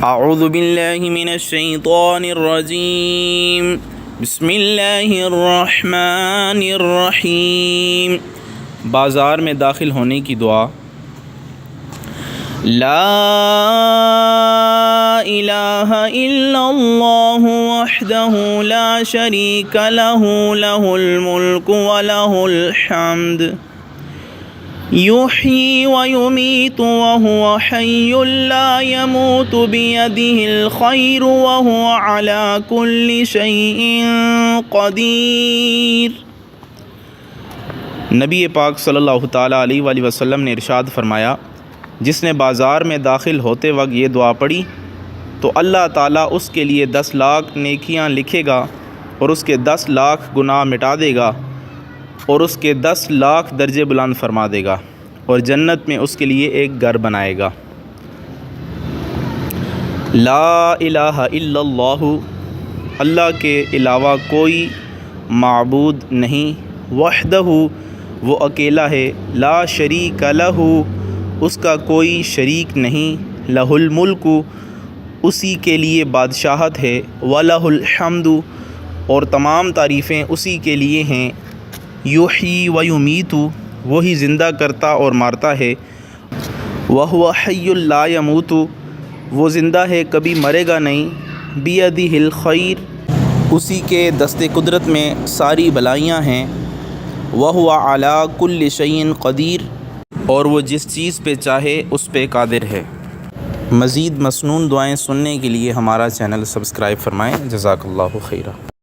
اعوذ باللہ من الشیطان الرجیم بسم اللہ الرحمن الرحیم۔ بازار میں داخل ہونے کی دعا۔ لا الہ الا اللہ وحدہ لا شریک لہ لہ الملک ولہ الحمد یحیی ویمیت وہو حی لا یموت بیدہ الخیر وہو علی کل شیء قدیر۔ نبی پاک صلی اللہ تعالیٰ علیہ وآلہ وسلم نے ارشاد فرمایا، جس نے بازار میں داخل ہوتے وقت یہ دعا پڑھی تو اللہ تعالیٰ اس کے لیے 10 لاکھ نیکیاں لکھے گا اور اس کے 10 لاکھ گناہ مٹا دے گا اور اس کے 10 لاکھ درجے بلند فرما دے گا اور جنت میں اس کے لیے ایک گھر بنائے گا۔ لا الہ الا اللہ، اللہ کے علاوہ کوئی معبود نہیں، وحدہ وہ اکیلا ہے، لا شریک لہ اس کا کوئی شریک نہیں، لہ الملک اسی کے لیے بادشاہت ہے، ولہ الحمد اور تمام تعریفیں اسی کے لیے ہیں، یحیی ویمیت وہی زندہ کرتا اور مارتا ہے، وہو حی لا یموت وہ زندہ ہے کبھی مرے گا نہیں، بیدہ الخیر اسی کے دست قدرت میں ساری بلائیاں ہیں، وہو علی کل شیء قدیر اور وہ جس چیز پہ چاہے اس پہ قادر ہے۔ مزید مسنون دعائیں سننے کے لیے ہمارا چینل سبسکرائب فرمائیں۔ جزاک اللہ خیرہ۔